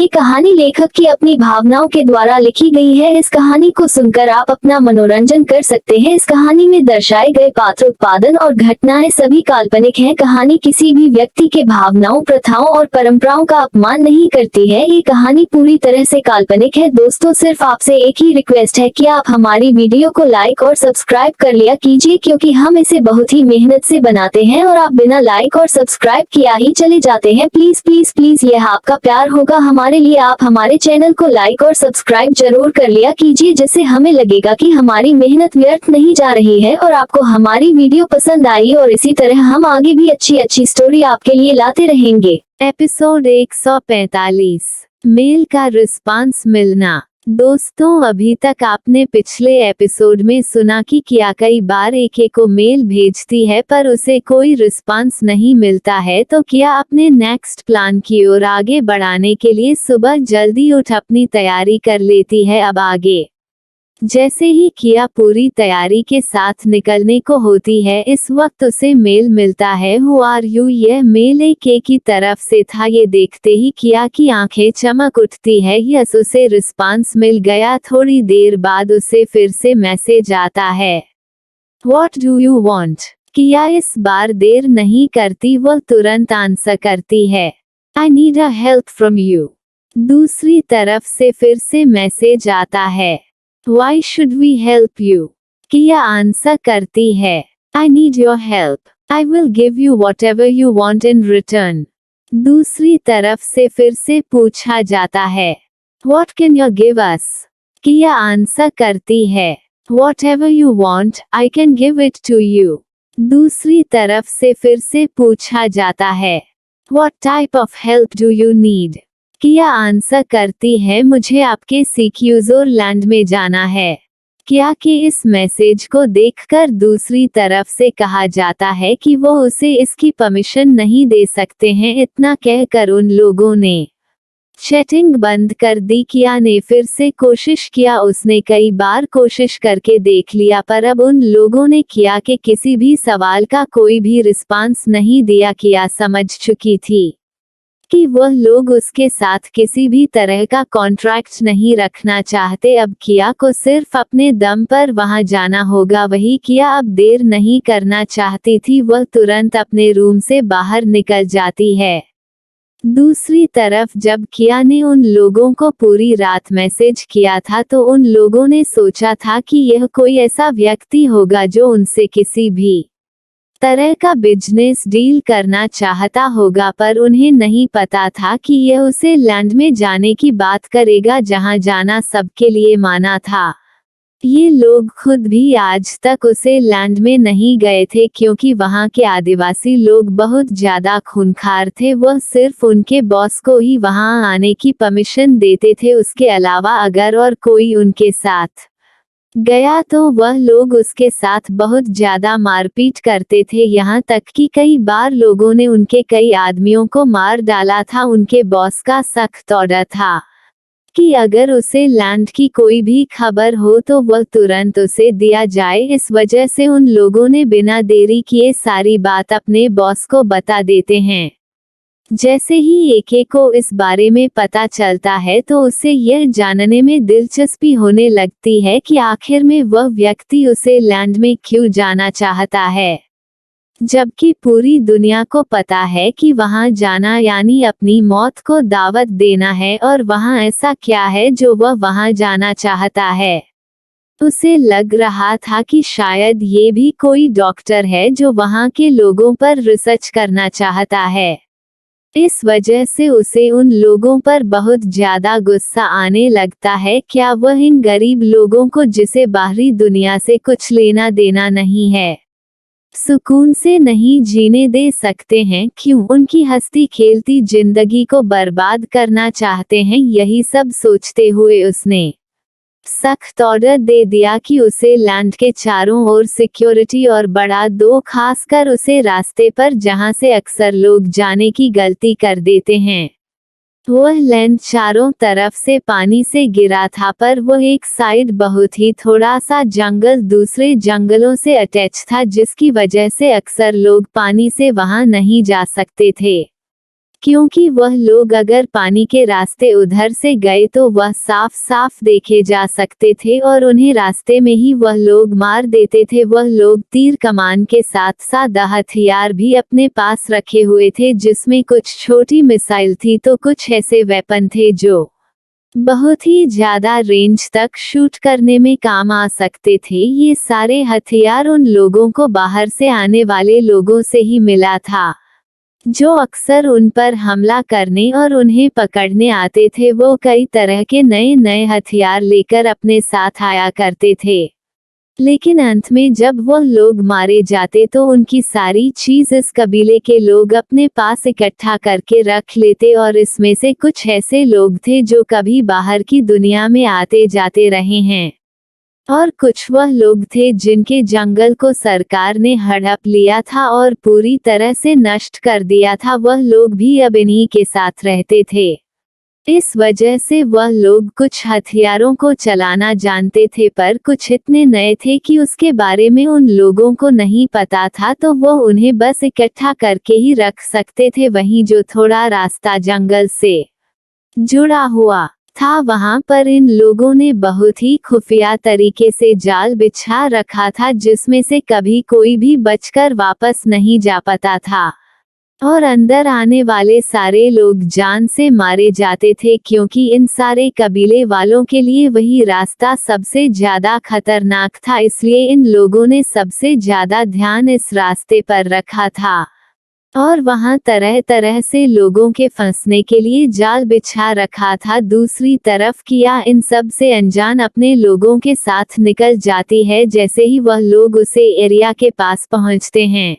कहानी लेखक की अपनी भावनाओं के द्वारा लिखी गई है। इस कहानी को सुनकर आप अपना मनोरंजन कर सकते हैं। इस कहानी में दर्शाए गए पात्र, उत्पादन और घटनाएं सभी काल्पनिक हैं। कहानी किसी भी व्यक्ति के भावनाओं, प्रथाओं और परंपराओं का अपमान नहीं करती है। ये कहानी पूरी तरह से काल्पनिक है। दोस्तों, सिर्फ आपसे एक ही रिक्वेस्ट है कि आप हमारी वीडियो को लाइक और सब्सक्राइब कर लिया कीजिए, क्योंकि हम इसे बहुत ही मेहनत से बनाते हैं और आप बिना लाइक और सब्सक्राइब किया ही चले जाते हैं। प्लीज प्लीज प्लीज, यह आपका प्यार होगा हमारे लिए। आप हमारे चैनल को लाइक और सब्सक्राइब जरूर कर लिया कीजिए, जिससे हमें लगेगा कि हमारी मेहनत व्यर्थ नहीं जा रही है और आपको हमारी वीडियो पसंद आई, और इसी तरह हम आगे भी अच्छी अच्छी स्टोरी आपके लिए लाते रहेंगे। एपिसोड 145, मेल का रिस्पांस मिलना। दोस्तों, अभी तक आपने पिछले एपिसोड में सुना कि किया कई बार एके को मेल भेजती है पर उसे कोई रिस्पांस नहीं मिलता है, तो किया अपने नेक्स्ट प्लान की ओर आगे बढ़ाने के लिए सुबह जल्दी उठ अपनी तैयारी कर लेती है। अब आगे जैसे ही किया पूरी तैयारी के साथ निकलने को होती है, इस वक्त उसे मेल मिलता है। Who are you? यह मेल एके की तरफ से था। ये देखते ही किया की आंखें चमक उठती है। यस, उसे रिस्पांस मिल गया। थोड़ी देर बाद उसे फिर से मैसेज आता है, व्हाट डू यू वांट? किया इस बार देर नहीं करती, वह तुरंत आंसर करती है, I need a help from you. दूसरी तरफ से फिर से मैसेज आता है, Why should we help you? किया आंसर करती है, I need your help. I will give you whatever you want in return. दूसरी तरफ से फिर से पूछा जाता है, What can you give us? किया आंसर करती है, Whatever you want, I can give it to you. दूसरी तरफ से फिर से पूछा जाता है, What type of help do you need? किया आंसर करती है, मुझे आपके स्विट्जरलैंड में जाना है। किया के इस मैसेज को देखकर दूसरी तरफ से कहा जाता है कि वो उसे इसकी परमिशन नहीं दे सकते हैं। इतना कहकर उन लोगों ने चैटिंग बंद कर दी। किया ने फिर से कोशिश किया। उसने कई बार कोशिश करके देख लिया, पर अब उन लोगों ने किया के किसी भी सवाल का कोई भी रिस्पांस नहीं दिया। किया समझ चुकी थी कि वह लोग उसके साथ किसी भी तरह का कॉन्ट्रैक्ट नहीं रखना चाहते। अब किया को सिर्फ अपने दम पर वहां जाना होगा। वही किया अब देर नहीं करना चाहती थी। वह तुरंत अपने रूम से बाहर निकल जाती है। दूसरी तरफ जब किया ने उन लोगों को पूरी रात मैसेज किया था, तो उन लोगों ने सोचा था कि यह कोई ऐसा व्यक्ति होगा जो उनसे किसी भी तरह का बिजनेस डील करना चाहता होगा, पर उन्हें नहीं पता था कि यह उसे लैंड में जाने की बात करेगा जहां जाना सबके लिए माना था। ये लोग खुद भी आज तक उसे लैंड में नहीं गए थे, क्योंकि वहां के आदिवासी लोग बहुत ज्यादा खूंखार थे। वह सिर्फ उनके बॉस को ही वहां आने की परमिशन देते थे। उसके अलावा अगर और कोई उनके साथ गया तो वह लोग उसके साथ बहुत ज्यादा मारपीट करते थे, यहाँ तक कि कई बार लोगों ने उनके कई आदमियों को मार डाला था। उनके बॉस का सख्त ऑर्डर था कि अगर उसे लैंड की कोई भी खबर हो तो वह तुरंत उसे दिया जाए। इस वजह से उन लोगों ने बिना देरी किए सारी बात अपने बॉस को बता देते हैं। जैसे ही एके को इस बारे में पता चलता है, तो उसे यह जानने में दिलचस्पी होने लगती है कि आखिर में वह व्यक्ति उसे लैंड में क्यों जाना चाहता है, जबकि पूरी दुनिया को पता है कि वहां जाना यानी अपनी मौत को दावत देना है। और वहां ऐसा क्या है जो वह वहां जाना चाहता है? उसे लग रहा था कि शायद ये भी कोई डॉक्टर है जो वहां के लोगों पर रिसर्च करना चाहता है। इस वजह से उसे उन लोगों पर बहुत ज्यादा गुस्सा आने लगता है। क्या वह इन गरीब लोगों को, जिसे बाहरी दुनिया से कुछ लेना देना नहीं है, सुकून से नहीं जीने दे सकते हैं? क्यों उनकी हंसती खेलती जिंदगी को बर्बाद करना चाहते हैं? यही सब सोचते हुए उसने सख्त ऑर्डर दे दिया कि उसे लैंड के चारों ओर सिक्योरिटी और बढ़ा दो, खासकर उसे रास्ते पर जहां से अक्सर लोग जाने की गलती कर देते हैं। वह लैंड चारों तरफ से पानी से घिरा था, पर वह एक साइड बहुत ही थोड़ा सा जंगल दूसरे जंगलों से अटैच था, जिसकी वजह से अक्सर लोग पानी से वहां नहीं जा सकते थे। क्योंकि वह लोग अगर पानी के रास्ते उधर से गए तो वह साफ साफ देखे जा सकते थे और उन्हें रास्ते में ही वह लोग मार देते थे। वह लोग तीर कमान के साथ साथ हथियार भी अपने पास रखे हुए थे, जिसमें कुछ छोटी मिसाइल थी तो कुछ ऐसे वेपन थे जो बहुत ही ज्यादा रेंज तक शूट करने में काम आ सकते थे। ये सारे हथियार उन लोगों को बाहर से आने वाले लोगों से ही मिला था, जो अक्सर उन पर हमला करने और उन्हें पकड़ने आते थे। वो कई तरह के नए नए हथियार लेकर अपने साथ आया करते थे, लेकिन अंत में जब वह लोग मारे जाते तो उनकी सारी चीज इस कबीले के लोग अपने पास इकट्ठा करके रख लेते। और इसमें से कुछ ऐसे लोग थे जो कभी बाहर की दुनिया में आते जाते रहे हैं, और कुछ वह लोग थे जिनके जंगल को सरकार ने हड़प लिया था और पूरी तरह से नष्ट कर दिया था। वह लोग भी अब इन्हीं के साथ रहते थे। इस वजह से वह लोग कुछ हथियारों को चलाना जानते थे, पर कुछ इतने नए थे कि उसके बारे में उन लोगों को नहीं पता था, तो वो उन्हें बस इकट्ठा करके ही रख सकते थे। वहीं जो थोड़ा रास्ता जंगल से जुड़ा हुआ था, वहां पर इन लोगों ने बहुत ही खुफिया तरीके से जाल बिछा रखा था, जिसमें से कभी कोई भी बचकर वापस नहीं जा पाता था, और अंदर आने वाले सारे लोग जान से मारे जाते थे, क्योंकि इन सारे कबीले वालों के लिए वही रास्ता सबसे ज्यादा खतरनाक था। इसलिए इन लोगों ने सबसे ज्यादा ध्यान इस रास्ते पर रखा था, और वहां तरह तरह से लोगों के फंसने के लिए जाल बिछा रखा था। दूसरी तरफ किया इन सब से अनजान अपने लोगों के साथ निकल जाती है। जैसे ही वह लोग उसे एरिया के पास पहुंचते हैं,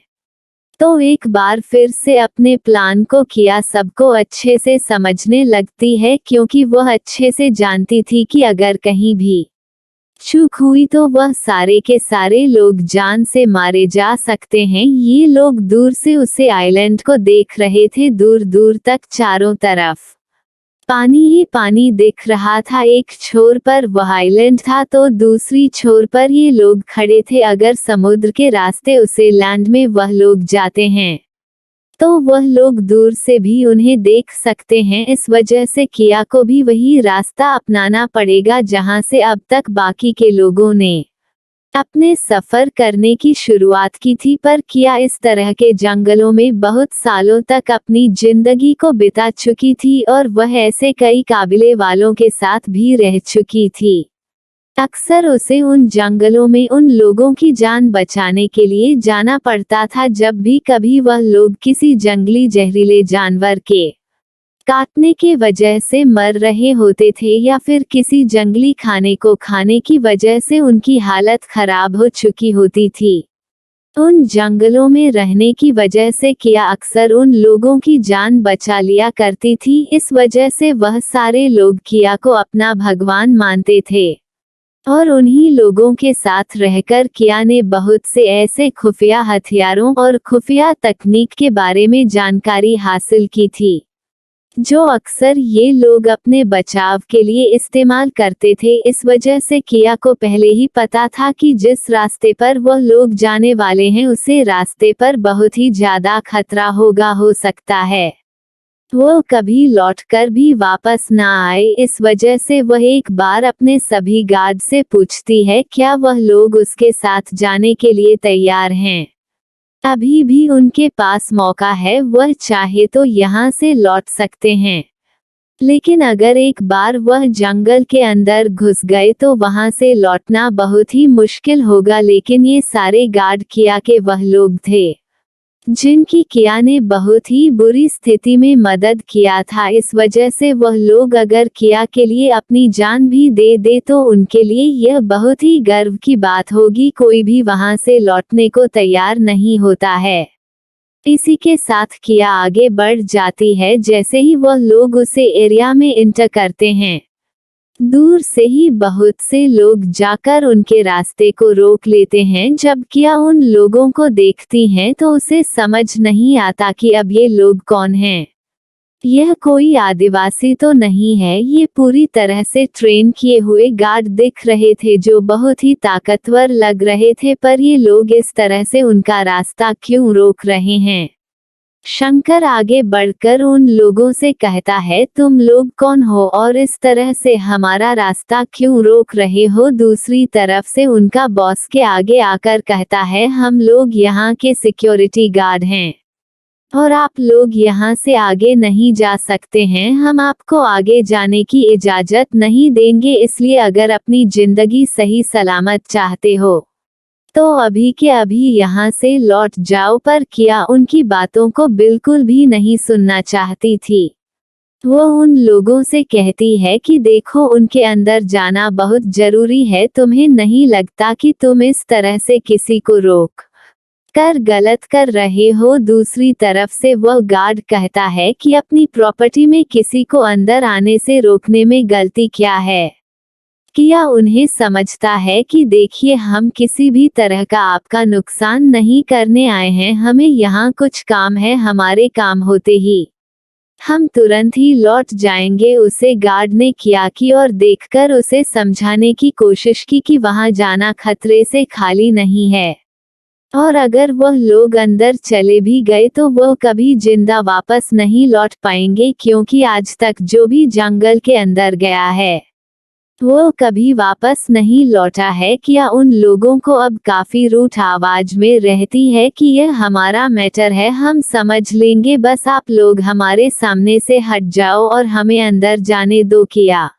तो एक बार फिर से अपने प्लान को किया सबको अच्छे से समझने लगती है, क्योंकि वह अच्छे से जानती थी कि अगर कहीं भी चूक हुई तो वह सारे के सारे लोग जान से मारे जा सकते हैं। ये लोग दूर से उसे आइलैंड को देख रहे थे। दूर दूर तक चारों तरफ पानी ही पानी दिख रहा था। एक छोर पर वह आइलैंड था तो दूसरी छोर पर ये लोग खड़े थे। अगर समुद्र के रास्ते उसे लैंड में वह लोग जाते हैं तो वह लोग दूर से भी उन्हें देख सकते हैं। इस वजह से किया को भी वही रास्ता अपनाना पड़ेगा जहां से अब तक बाकी के लोगों ने अपने सफर करने की शुरुआत की थी। पर किया इस तरह के जंगलों में बहुत सालों तक अपनी जिंदगी को बिता चुकी थी, और वह ऐसे कई काबिले वालों के साथ भी रह चुकी थी। अक्सर उसे उन जंगलों में उन लोगों की जान बचाने के लिए जाना पड़ता था जब भी कभी वह लोग किसी जंगली जहरीले जानवर के काटने के वजह से मर रहे होते थे, या फिर किसी जंगली खाने को खाने की वजह से उनकी हालत खराब हो चुकी होती थी। उन जंगलों में रहने की वजह से किया अक्सर उन लोगों की जान बचा लिया करती थी। इस वजह से वह सारे लोग किया को अपना भगवान मानते थे, और उन्हीं लोगों के साथ रहकर किया ने बहुत से ऐसे खुफिया हथियारों और खुफिया तकनीक के बारे में जानकारी हासिल की थी, जो अक्सर ये लोग अपने बचाव के लिए इस्तेमाल करते थे। इस वजह से किया को पहले ही पता था कि जिस रास्ते पर वह लोग जाने वाले हैं उसे रास्ते पर बहुत ही ज्यादा खतरा हो सकता है, वो कभी लौटकर भी वापस ना आए। इस वजह से वह एक बार अपने सभी गार्ड से पूछती है क्या वह लोग उसके साथ जाने के लिए तैयार हैं। अभी भी उनके पास मौका है, वह चाहे तो यहाँ से लौट सकते हैं, लेकिन अगर एक बार वह जंगल के अंदर घुस गए तो वहां से लौटना बहुत ही मुश्किल होगा। लेकिन ये सारे गार्ड किया के वह लोग थे जिनकी किया ने बहुत ही बुरी स्थिति में मदद किया था। इस वजह से वह लोग अगर किया के लिए अपनी जान भी दे दे तो उनके लिए यह बहुत ही गर्व की बात होगी। कोई भी वहां से लौटने को तैयार नहीं होता है। इसी के साथ किया आगे बढ़ जाती है। जैसे ही वह लोग उसे एरिया में इंटर करते हैं, दूर से ही बहुत से लोग जाकर उनके रास्ते को रोक लेते हैं। जब किया उन लोगों को देखती हैं तो उसे समझ नहीं आता कि अब ये लोग कौन हैं। यह कोई आदिवासी तो नहीं है, ये पूरी तरह से ट्रेन किए हुए गार्ड दिख रहे थे जो बहुत ही ताकतवर लग रहे थे। पर ये लोग इस तरह से उनका रास्ता क्यों रोक रहे हैं? शंकर आगे बढ़कर उन लोगों से कहता है, तुम लोग कौन हो और इस तरह से हमारा रास्ता क्यों रोक रहे हो। दूसरी तरफ से उनका बॉस के आगे आकर कहता है, हम लोग यहाँ के सिक्योरिटी गार्ड हैं और आप लोग यहाँ से आगे नहीं जा सकते हैं। हम आपको आगे जाने की इजाजत नहीं देंगे, इसलिए अगर अपनी जिंदगी सही सलामत चाहते हो तो अभी के अभी यहाँ से लौट जाओ। पर किया उनकी बातों को बिल्कुल भी नहीं सुनना चाहती थी। वो उन लोगों से कहती है कि देखो, उनके अंदर जाना बहुत जरूरी है। तुम्हें नहीं लगता कि तुम इस तरह से किसी को रोक कर गलत कर रहे हो। दूसरी तरफ से वह गार्ड कहता है कि अपनी प्रॉपर्टी में किसी को अंदर आने से रोकने में गलती क्या है। किया उन्हें समझता है कि देखिए, हम किसी भी तरह का आपका नुकसान नहीं करने आए हैं। हमें यहाँ कुछ काम है, हमारे काम होते ही हम तुरंत ही लौट जाएंगे। उसे गार्ड ने किया की और देखकर उसे समझाने की कोशिश की कि वहाँ जाना खतरे से खाली नहीं है और अगर वह लोग अंदर चले भी गए तो वह कभी जिंदा वापस नहीं लौट पाएंगे, क्योंकि आज तक जो भी जंगल के अंदर गया है वो कभी वापस नहीं लौटा है। किया उन लोगों को अब काफी रूठ आवाज में रहती है कि यह हमारा मैटर है, हम समझ लेंगे, बस आप लोग हमारे सामने से हट जाओ और हमें अंदर जाने दो। किया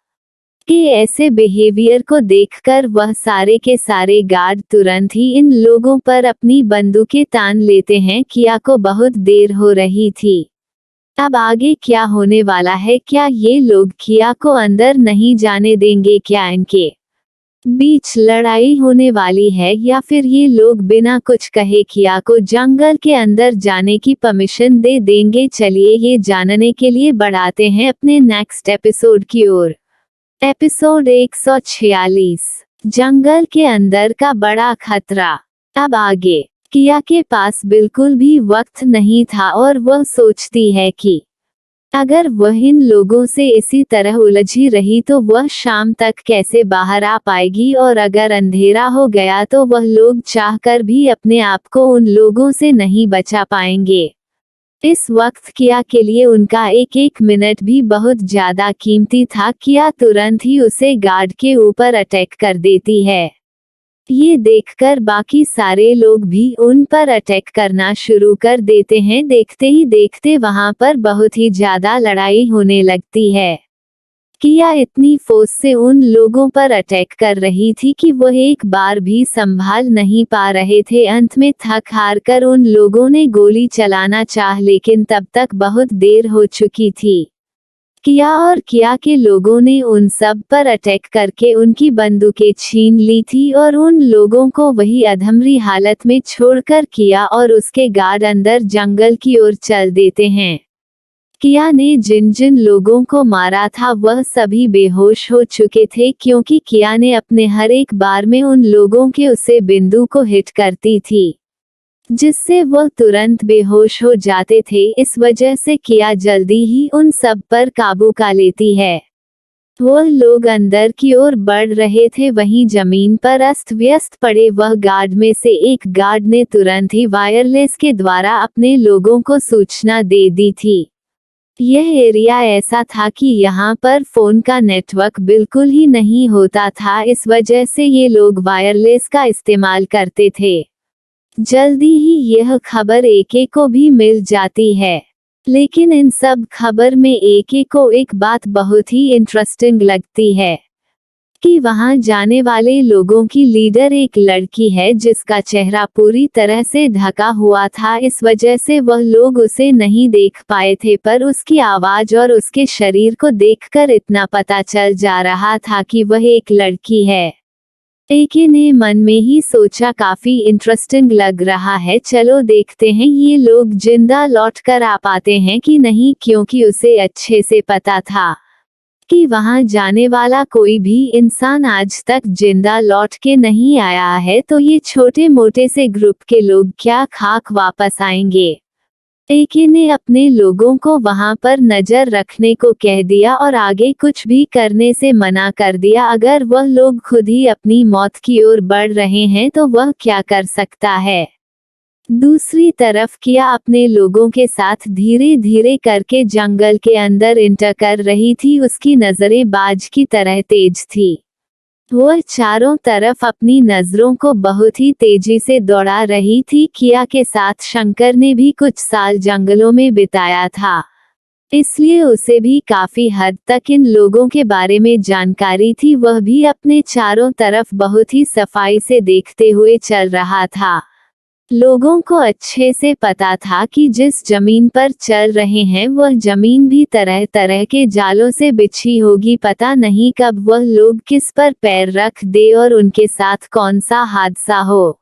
के ऐसे बिहेवियर को देखकर वह सारे के सारे गार्ड तुरंत ही इन लोगों पर अपनी बंदूकें तान लेते हैं। किया को बहुत देर हो रही थी। अब आगे क्या होने वाला है? क्या ये लोग किया को अंदर नहीं जाने देंगे? क्या इनके बीच लड़ाई होने वाली है या फिर ये लोग बिना कुछ कहे किया को जंगल के अंदर जाने की परमिशन दे देंगे? चलिए ये जानने के लिए बढ़ाते हैं अपने नेक्स्ट एपिसोड की ओर। एपिसोड 146, जंगल के अंदर का बड़ा खतरा। अब आगे किया के पास बिल्कुल भी वक्त नहीं था और वह सोचती है कि अगर वह इन लोगों से इसी तरह उलझी रही तो वह शाम तक कैसे बाहर आ पाएगी, और अगर अंधेरा हो गया तो वह लोग चाहकर भी अपने आप को उन लोगों से नहीं बचा पाएंगे। इस वक्त किया के लिए उनका एक एक मिनट भी बहुत ज्यादा कीमती था। किया तुरंत ही उसे गार्ड के ऊपर अटैक कर देती है। ये देखकर बाकी सारे लोग भी उन पर अटैक करना शुरू कर देते हैं। देखते ही देखते वहां पर बहुत ही ज्यादा लड़ाई होने लगती है। किया इतनी फोर्स से उन लोगों पर अटैक कर रही थी कि वह एक बार भी संभाल नहीं पा रहे थे। अंत में थक हार कर उन लोगों ने गोली चलाना चाह, लेकिन तब तक बहुत देर हो चुकी थी। किया और किया के लोगों ने उन सब पर अटैक करके उनकी बंदूकें छीन ली थी और उन लोगों को वही अधमरी हालत में छोड़कर किया और उसके गार्ड अंदर जंगल की ओर चल देते हैं। किया ने जिन जिन लोगों को मारा था वह सभी बेहोश हो चुके थे, क्योंकि किया ने अपने हर एक बार में उन लोगों के उसे बिंदु को हिट करती थी, जिससे वह तुरंत बेहोश हो जाते थे। इस वजह से किया जल्दी ही उन सब पर काबू पा लेती है। वह लोग अंदर की ओर बढ़ रहे थे, वहीं जमीन पर अस्त व्यस्त पड़े वह गार्ड में से एक गार्ड ने तुरंत ही वायरलेस के द्वारा अपने लोगों को सूचना दे दी थी। यह एरिया ऐसा था कि यहाँ पर फोन का नेटवर्क बिल्कुल ही नहीं होता था, इस वजह से ये लोग वायरलेस का इस्तेमाल करते थे। जल्दी ही यह खबर एके को भी मिल जाती है, लेकिन इन सब खबर में एके को एक बात बहुत ही इंटरेस्टिंग लगती है कि वहां जाने वाले लोगों की लीडर एक लड़की है जिसका चेहरा पूरी तरह से ढका हुआ था। इस वजह से वह लोग उसे नहीं देख पाए थे, पर उसकी आवाज और उसके शरीर को देखकर इतना पता चल जा रहा था कि वह एक लड़की है। एके ने मन में ही सोचा, काफी इंटरेस्टिंग लग रहा है, चलो देखते हैं ये लोग जिंदा लौट कर आ पाते हैं कि नहीं, क्योंकि उसे अच्छे से पता था कि वहां जाने वाला कोई भी इंसान आज तक जिंदा लौट के नहीं आया है, तो ये छोटे मोटे से ग्रुप के लोग क्या खाक वापस आएंगे। एके ने अपने लोगों को वहां पर नजर रखने को कह दिया और आगे कुछ भी करने से मना कर दिया। अगर वह लोग खुद ही अपनी मौत की ओर बढ़ रहे हैं तो वह क्या कर सकता है। दूसरी तरफ किया अपने लोगों के साथ धीरे धीरे करके जंगल के अंदर इंटर कर रही थी। उसकी नजरें बाज की तरह तेज थी। वह चारों तरफ अपनी नजरों को बहुत ही तेजी से दौड़ा रही थी। किया के साथ शंकर ने भी कुछ साल जंगलों में बिताया था, इसलिए उसे भी काफी हद तक इन लोगों के बारे में जानकारी थी। वह भी अपने चारों तरफ बहुत ही सफाई से देखते हुए चल रहा था। लोगों को अच्छे से पता था कि जिस जमीन पर चल रहे हैं वह जमीन भी तरह तरह के जालों से बिछी होगी। पता नहीं कब वह लोग किस पर पैर रख दे और उनके साथ कौन सा हादसा हो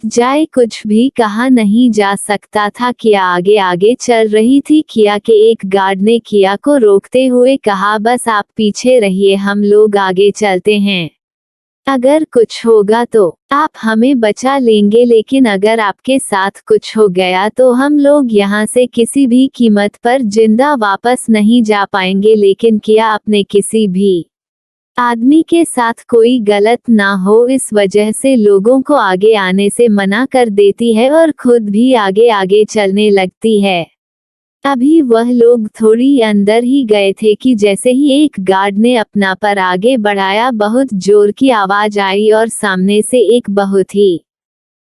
जाए, कुछ भी कहा नहीं जा सकता था। किया आगे आगे चल रही थी। किया के एक गार्ड ने किया को रोकते हुए कहा, बस आप पीछे रहिए, हम लोग आगे चलते हैं। अगर कुछ होगा तो आप हमें बचा लेंगे, लेकिन अगर आपके साथ कुछ हो गया तो हम लोग यहाँ से किसी भी कीमत पर जिंदा वापस नहीं जा पाएंगे। लेकिन किया अपने किसी भी आदमी के साथ कोई गलत ना हो इस वजह से लोगों को आगे आने से मना कर देती है और खुद भी आगे आगे चलने लगती है। अभी वह लोग थोड़ी अंदर ही गए थे कि जैसे ही एक गार्ड ने अपना पर आगे बढ़ाया, बहुत जोर की आवाज आई और सामने से एक बहुत ही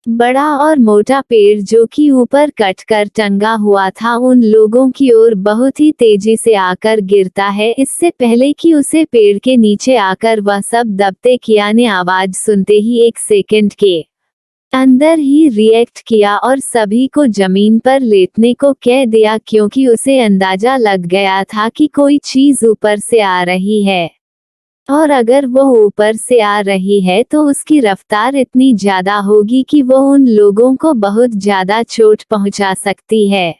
बड़ा और मोटा पेड़ जो कि ऊपर कट कर टंगा हुआ था उन लोगों की ओर बहुत ही तेजी से आकर गिरता है। इससे पहले कि उसे पेड़ के नीचे आकर वह सब दबते, किया ने आवाज सुनते ही 1 सेकंड के अंदर ही रिएक्ट किया और सभी को जमीन पर लेटने को कह दिया, क्योंकि उसे अंदाजा लग गया था कि कोई चीज ऊपर से आ रही है और अगर वो ऊपर से आ रही है तो उसकी रफ्तार इतनी ज्यादा होगी कि वो उन लोगों को बहुत ज्यादा चोट पहुंचा सकती है।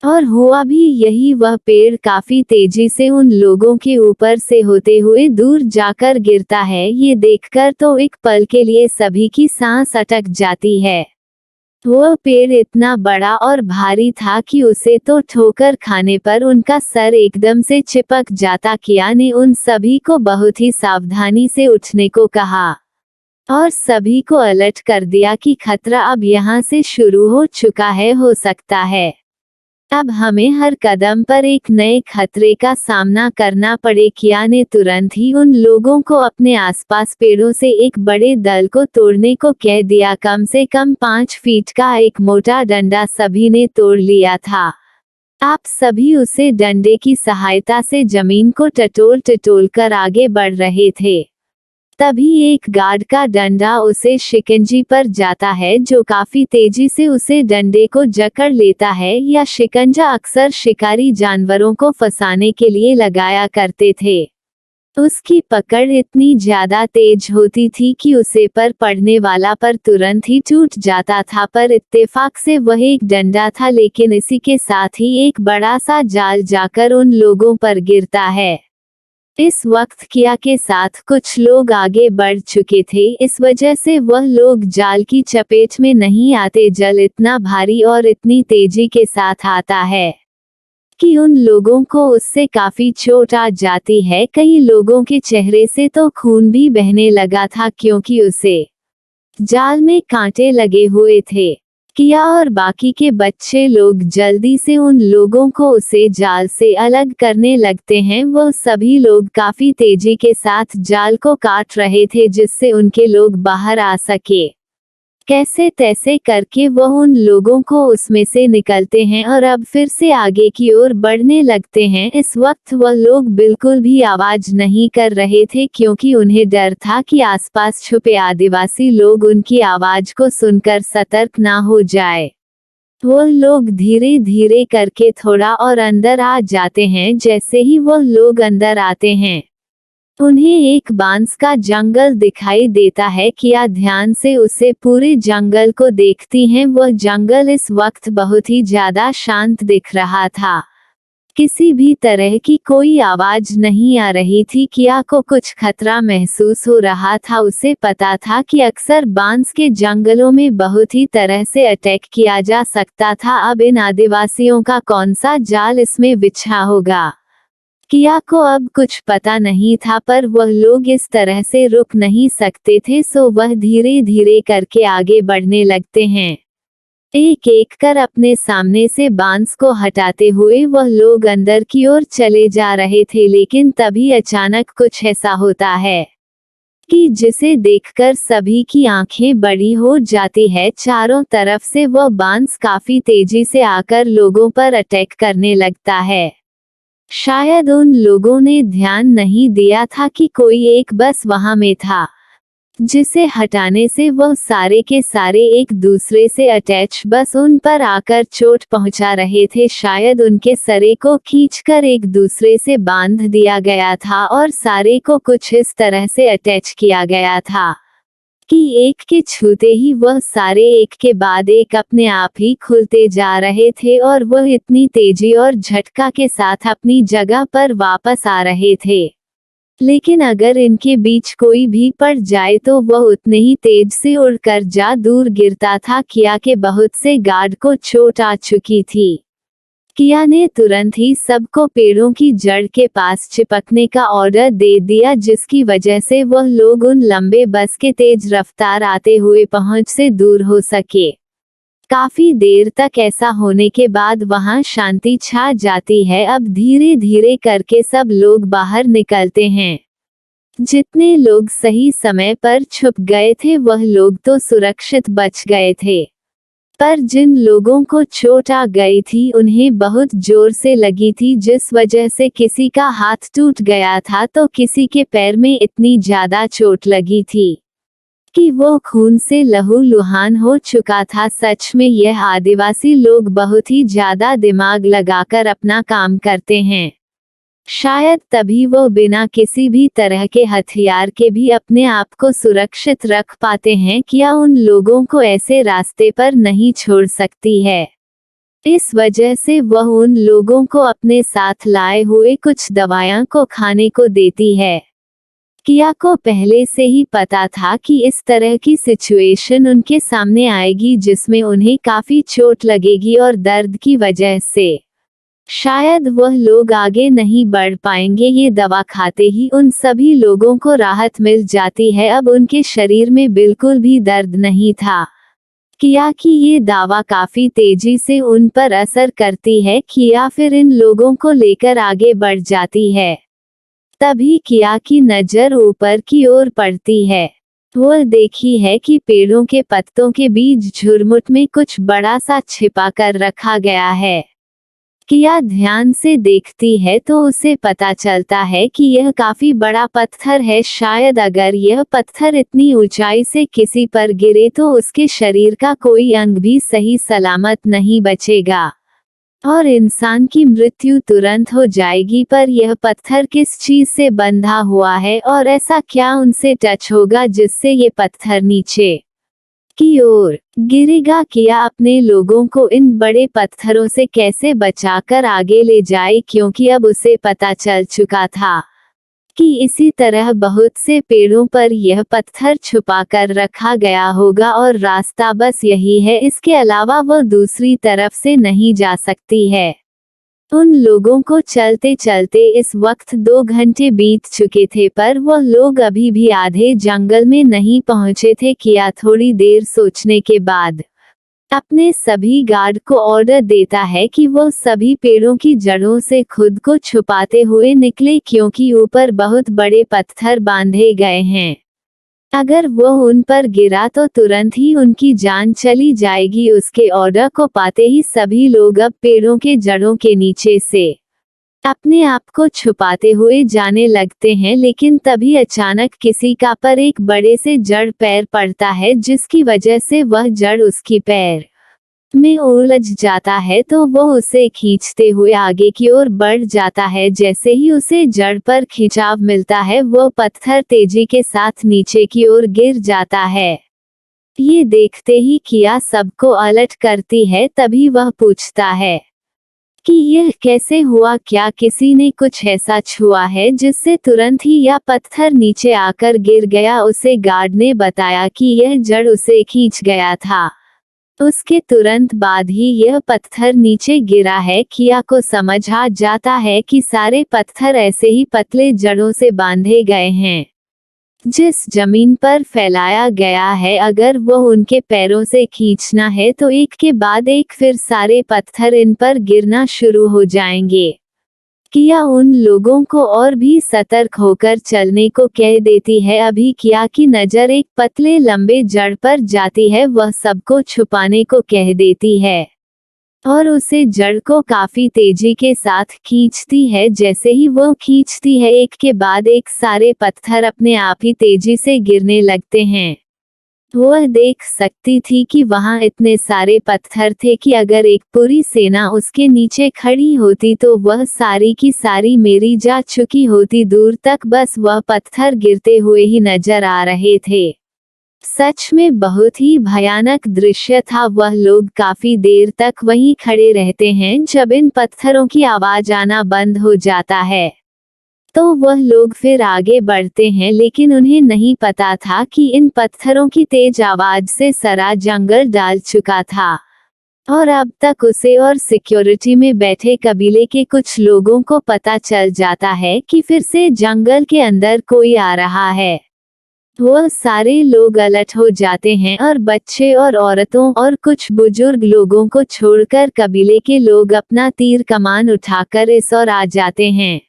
और हुआ भी यही, वह पेड़ काफी तेजी से उन लोगों के ऊपर से होते हुए दूर जाकर गिरता है। ये देखकर तो एक पल के लिए सभी की सांस अटक जाती है। वह पेड़ इतना बड़ा और भारी था कि उसे तो ठोकर खाने पर उनका सर एकदम से चिपक जाता। किया ने उन सभी को बहुत ही सावधानी से उठने को कहा और सभी को अलर्ट कर दिया कि खतरा अब यहाँ से शुरू हो चुका है, हो सकता है अब हमें हर कदम पर एक नए खतरे का सामना करना पड़े। किया ने तुरंत ही उन लोगों को अपने आसपास पेड़ों से एक बड़े दल को तोड़ने को कह दिया। कम से कम 5 फीट का एक मोटा डंडा सभी ने तोड़ लिया था। आप सभी उसे डंडे की सहायता से जमीन को टटोल टटोल कर आगे बढ़ रहे थे। तभी एक गार्ड का डंडा उसे शिकंजी पर जाता है, जो काफी तेजी से उसे डंडे को जकड़ लेता है। या शिकंजा अक्सर शिकारी जानवरों को फंसाने के लिए लगाया करते थे। उसकी पकड़ इतनी ज्यादा तेज होती थी कि उसे पर पड़ने वाला पर तुरंत ही टूट जाता था। पर इत्तेफाक से वह एक डंडा था, लेकिन इसी के साथ ही एक बड़ा सा जाल जाकर उन लोगों पर गिरता है। इस वक्त किया के साथ कुछ लोग आगे बढ़ चुके थे, इस वजह से वह लोग जाल की चपेट में नहीं आते। जल इतना भारी और इतनी तेजी के साथ आता है कि उन लोगों को उससे काफी चोट आ जाती है। कई लोगों के चेहरे से तो खून भी बहने लगा था, क्योंकि उसे जाल में कांटे लगे हुए थे। किया और बाकी के बच्चे लोग जल्दी से उन लोगों को उसे जाल से अलग करने लगते हैं। वो सभी लोग काफी तेजी के साथ जाल को काट रहे थे, जिससे उनके लोग बाहर आ सके। कैसे तैसे करके वह उन लोगों को उसमें से निकलते हैं और अब फिर से आगे की ओर बढ़ने लगते हैं। इस वक्त वह लोग बिल्कुल भी आवाज नहीं कर रहे थे, क्योंकि उन्हें डर था कि आसपास छुपे आदिवासी लोग उनकी आवाज को सुनकर सतर्क ना हो जाए। वह लोग धीरे धीरे करके थोड़ा और अंदर आ जाते हैं। जैसे ही वह लोग अंदर आते हैं, उन्हें एक बांस का जंगल दिखाई देता है। किया ध्यान से उसे पूरे जंगल को देखती हैं। वह जंगल इस वक्त बहुत ही ज्यादा शांत दिख रहा था। किसी भी तरह की कोई आवाज नहीं आ रही थी। किया को कुछ खतरा महसूस हो रहा था। उसे पता था कि अक्सर बांस के जंगलों में बहुत ही तरह से अटैक किया जा सकता था। अब इन आदिवासियों का कौन सा जाल इसमें बिछा होगा, किया को अब कुछ पता नहीं था। पर वह लोग इस तरह से रुक नहीं सकते थे, सो वह धीरे धीरे करके आगे बढ़ने लगते हैं। एक एक कर अपने सामने से बांस को हटाते हुए वह लोग अंदर की ओर चले जा रहे थे, लेकिन तभी अचानक कुछ ऐसा होता है कि जिसे देखकर सभी की आंखें बड़ी हो जाती है। चारों तरफ से वह बांस काफी तेजी से आकर लोगों पर अटैक करने लगता है। शायद उन लोगों ने ध्यान नहीं दिया था कि कोई एक बस वहां में था, जिसे हटाने से वह सारे के सारे एक दूसरे से अटैच बस उन पर आकर चोट पहुंचा रहे थे। शायद उनके सरे को खींचकर एक दूसरे से बांध दिया गया था और सारे को कुछ इस तरह से अटैच किया गया था कि एक के छूते ही वह सारे एक के बाद एक अपने आप ही खुलते जा रहे थे और वह इतनी तेजी और झटका के साथ अपनी जगह पर वापस आ रहे थे। लेकिन अगर इनके बीच कोई भी पड़ जाए तो वह उतने ही तेज से उड़कर जा दूर गिरता था। किया के बहुत से गार्ड को चोट आ चुकी थी। किया ने तुरंत ही सबको पेड़ों की जड़ के पास चिपकने का ऑर्डर दे दिया, जिसकी वजह से वह लोग उन लंबे बस के तेज रफ्तार आते हुए पहुंच से दूर हो सके। काफी देर तक ऐसा होने के बाद वहां शांति छा जाती है। अब धीरे धीरे करके सब लोग बाहर निकलते हैं। जितने लोग सही समय पर छुप गए थे वह लोग तो सुरक्षित बच गए थे, पर जिन लोगों को चोट आ गई थी उन्हें बहुत जोर से लगी थी, जिस वजह से किसी का हाथ टूट गया था तो किसी के पैर में इतनी ज्यादा चोट लगी थी कि वो खून से लहूलुहान हो चुका था। सच में यह आदिवासी लोग बहुत ही ज्यादा दिमाग लगाकर अपना काम करते हैं। शायद तभी वो बिना किसी भी तरह के हथियार के भी अपने आप को सुरक्षित रख पाते हैं। क्या उन लोगों को ऐसे रास्ते पर नहीं छोड़ सकती है। इस वजह से वह उन लोगों को अपने साथ लाए हुए कुछ दवाइयां को खाने को देती है। किया को पहले से ही पता था कि इस तरह की सिचुएशन उनके सामने आएगी जिसमें उन्हें काफी चोट लगेगी और दर्द की वजह से शायद वह लोग आगे नहीं बढ़ पाएंगे। ये दवा खाते ही उन सभी लोगों को राहत मिल जाती है। अब उनके शरीर में बिल्कुल भी दर्द नहीं था। किया कि ये दवा काफी तेजी से उन पर असर करती है। किया फिर इन लोगों को लेकर आगे बढ़ जाती है। तभी किया की नजर ऊपर की ओर पड़ती है। वह देखी है कि पेड़ों के पत्तों के बीच झुरमुट में कुछ बड़ा सा छिपा कर रखा गया है। किया ध्यान से देखती है तो उसे पता चलता है कि यह काफी बड़ा पत्थर है। शायद अगर यह पत्थर इतनी ऊंचाई से किसी पर गिरे तो उसके शरीर का कोई अंग भी सही सलामत नहीं बचेगा और इंसान की मृत्यु तुरंत हो जाएगी। पर यह पत्थर किस चीज से बंधा हुआ है और ऐसा क्या उनसे टच होगा जिससे ये पत्थर नीचे की ओर गिरेगा। किया अपने लोगों को इन बड़े पत्थरों से कैसे बचाकर आगे ले जाए, क्योंकि अब उसे पता चल चुका था कि इसी तरह बहुत से पेड़ों पर यह पत्थर छुपा कर रखा गया होगा और रास्ता बस यही है। इसके अलावा वह दूसरी तरफ से नहीं जा सकती है। उन लोगों को चलते चलते इस वक्त 2 घंटे बीत चुके थे, पर वह लोग अभी भी आधे जंगल में नहीं पहुंचे थे। किया थोड़ी देर सोचने के बाद अपने सभी गार्ड को ऑर्डर देता है कि वो सभी पेड़ों की जड़ों से खुद को छुपाते हुए निकले, क्योंकि ऊपर बहुत बड़े पत्थर बांधे गए हैं। अगर वह उन पर गिरा तो तुरंत ही उनकी जान चली जाएगी। उसके ऑर्डर को पाते ही सभी लोग अब पेड़ों के जड़ों के नीचे से अपने आप को छुपाते हुए जाने लगते हैं। लेकिन तभी अचानक किसी का पर एक बड़े से जड़ पैर पड़ता है, जिसकी वजह से वह जड़ उसकी पैर में उलझ जाता है तो वह उसे खींचते हुए आगे की ओर बढ़ जाता है। जैसे ही उसे जड़ पर खिंचाव मिलता है वह पत्थर तेजी के साथ नीचे की ओर गिर जाता है। ये देखते ही किया सबको अलर्ट करती है। तभी वह पूछता है कि यह कैसे हुआ, क्या किसी ने कुछ ऐसा छुआ है जिससे तुरंत ही यह पत्थर नीचे आकर गिर गया। उसे गार्ड ने बताया कि यह जड़ उसे खींच गया था, उसके तुरंत बाद ही यह पत्थर नीचे गिरा है। किया को समझ आ जाता है कि सारे पत्थर ऐसे ही पतले जड़ों से बांधे गए हैं। जिस जमीन पर फैलाया गया है अगर वो उनके पैरों से खींचना है तो एक के बाद एक फिर सारे पत्थर इन पर गिरना शुरू हो जाएंगे। किया उन लोगों को और भी सतर्क होकर चलने को कह देती है। अभी किया की नजर एक पतले लंबे जड़ पर जाती है। वह सबको छुपाने को कह देती है और उसे जड़ को काफी तेजी के साथ खींचती है। जैसे ही वो खींचती है एक के बाद एक सारे पत्थर अपने आप ही तेजी से गिरने लगते हैं। वह देख सकती थी कि वहां इतने सारे पत्थर थे कि अगर एक पूरी सेना उसके नीचे खड़ी होती तो वह सारी की सारी मेरी जा चुकी होती दूर तक। बस वह पत्थर गिरते हुए ही नजर आ रहे थे। सच में बहुत ही भयानक दृश्य था। वह लोग काफी देर तक वहीं खड़े रहते हैं। जब इन पत्थरों की आवाज आना बंद हो जाता है तो वह लोग फिर आगे बढ़ते हैं, लेकिन उन्हें नहीं पता था कि इन पत्थरों की तेज आवाज से सारा जंगल डाल चुका था और अब तक उसे और सिक्योरिटी में बैठे कबीले के कुछ लोगों को पता चल जाता है कि फिर से जंगल के अंदर कोई आ रहा है। वह सारे लोग अलर्ट हो जाते हैं और बच्चे और औरतों और कुछ बुजुर्ग लोगों को छोड़कर कबीले के लोग अपना तीर कमान उठाकर इस ओर आ जाते हैं।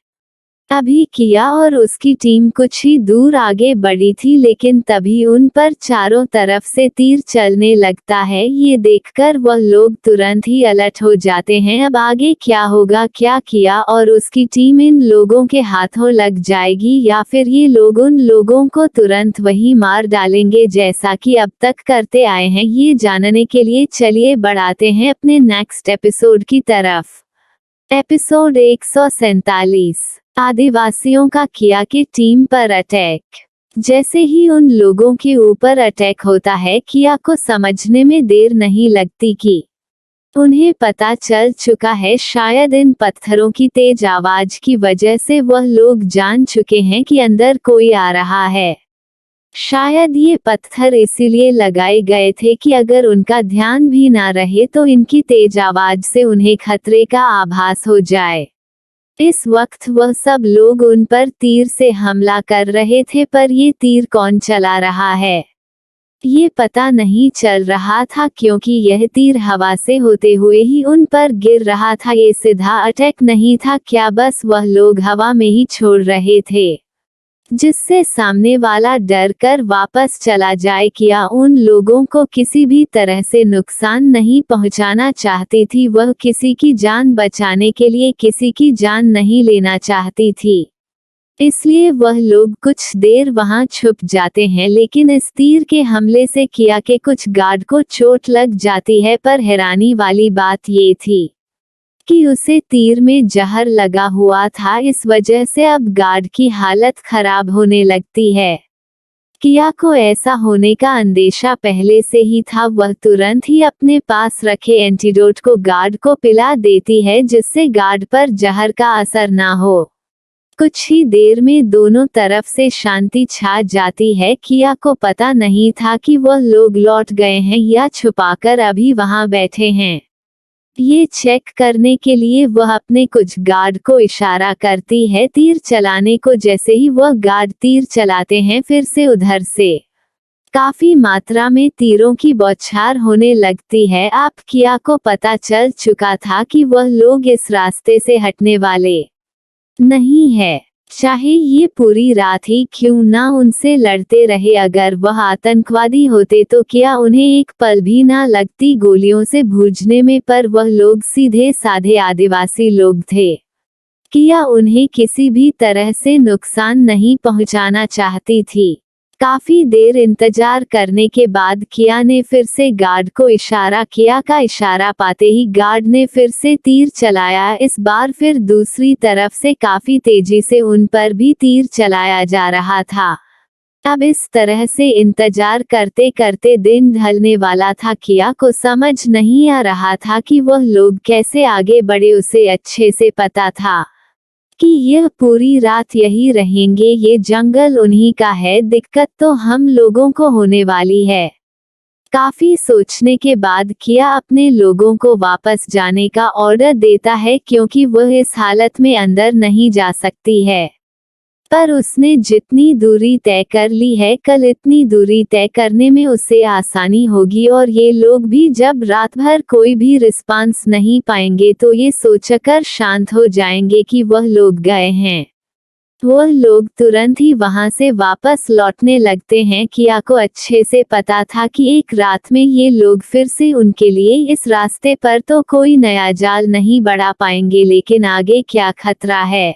अभी किया और उसकी टीम कुछ ही दूर आगे बढ़ी थी, लेकिन तभी उन पर चारों तरफ से तीर चलने लगता है। ये देखकर वह लोग तुरंत ही अलर्ट हो जाते हैं। अब आगे क्या होगा? क्या किया और उसकी टीम इन लोगों के हाथों लग जाएगी या फिर ये लोग उन लोगों को तुरंत वही मार डालेंगे जैसा कि अब तक करते आए हैं? ये जानने के लिए चलिए बढ़ाते हैं अपने नेक्स्ट एपिसोड की तरफ। एपिसोड 147, आदिवासियों का किया की टीम पर अटैक। जैसे ही उन लोगों के ऊपर अटैक होता है किया को समझने में देर नहीं लगती कि उन्हें पता चल चुका है। शायद इन पत्थरों की तेज आवाज की वजह से वह लोग जान चुके हैं कि अंदर कोई आ रहा है। शायद ये पत्थर इसीलिए लगाए गए थे कि अगर उनका ध्यान भी ना रहे तो इनकी तेज आवाज से उन्हें खतरे का आभास हो जाए। इस वक्त वह सब लोग उन पर तीर से हमला कर रहे थे, पर ये तीर कौन चला रहा है ये पता नहीं चल रहा था, क्योंकि यह तीर हवा से होते हुए ही उन पर गिर रहा था। ये सीधा अटैक नहीं था क्या? बस वह लोग हवा में ही छोड़ रहे थे जिससे सामने वाला डर कर वापस चला जाए। किया उन लोगों को किसी भी तरह से नुकसान नहीं पहुंचाना चाहती थी। वह किसी की जान बचाने के लिए किसी की जान नहीं लेना चाहती थी, इसलिए वह लोग कुछ देर वहां छुप जाते हैं। लेकिन इस तीर के हमले से किया के कुछ गार्ड को चोट लग जाती है, पर हैरानी वाली बात ये थी कि उसे तीर में जहर लगा हुआ था। इस वजह से अब गार्ड की हालत खराब होने लगती है। किया को ऐसा होने का अंदेशा पहले से ही था। वह तुरंत ही अपने पास रखे एंटीडोट को गार्ड को पिला देती है, जिससे गार्ड पर जहर का असर ना हो। कुछ ही देर में दोनों तरफ से शांति छा जाती है। किया को पता नहीं था कि वह लोग लौट गए हैं या छुपाकर अभी वहां बैठे हैं। ये चेक करने के लिए वह अपने कुछ गार्ड को इशारा करती है तीर चलाने को। जैसे ही वह गार्ड तीर चलाते हैं फिर से उधर से काफी मात्रा में तीरों की बौछार होने लगती है। अब किया को पता चल चुका था कि वह लोग इस रास्ते से हटने वाले नहीं है, चाहे ये पूरी रात ही क्यों ना उनसे लड़ते रहे। अगर वह आतंकवादी होते तो क्या उन्हें एक पल भी ना लगती गोलियों से भूंजने में, पर वह लोग सीधे साधे आदिवासी लोग थे। किया उन्हें किसी भी तरह से नुकसान नहीं पहुंचाना चाहती थी। काफी देर इंतजार करने के बाद किया ने फिर से गार्ड को इशारा किया। का इशारा पाते ही गार्ड ने फिर से तीर चलाया। इस बार फिर दूसरी तरफ से काफी तेजी से उन पर भी तीर चलाया जा रहा था। अब इस तरह से इंतजार करते करते दिन ढलने वाला था। किया को समझ नहीं आ रहा था कि वह लोग कैसे आगे बढ़े। उसे अच्छे से पता था कि यह पूरी रात यही रहेंगे। ये जंगल उन्हीं का है, दिक्कत तो हम लोगों को होने वाली है। काफी सोचने के बाद किया अपने लोगों को वापस जाने का ऑर्डर देता है, क्योंकि वह इस हालत में अंदर नहीं जा सकती है। पर उसने जितनी दूरी तय कर ली है, कल इतनी दूरी तय करने में उसे आसानी होगी, और ये लोग भी जब रात भर कोई भी रिस्पांस नहीं पाएंगे तो ये सोचकर शांत हो जाएंगे कि वह लोग गए हैं। वह लोग तुरंत ही वहां से वापस लौटने लगते हैं। किया को अच्छे से पता था कि एक रात में ये लोग फिर से उनके लिए इस रास्ते पर तो कोई नया जाल नहीं बढ़ा पाएंगे, लेकिन आगे क्या खतरा है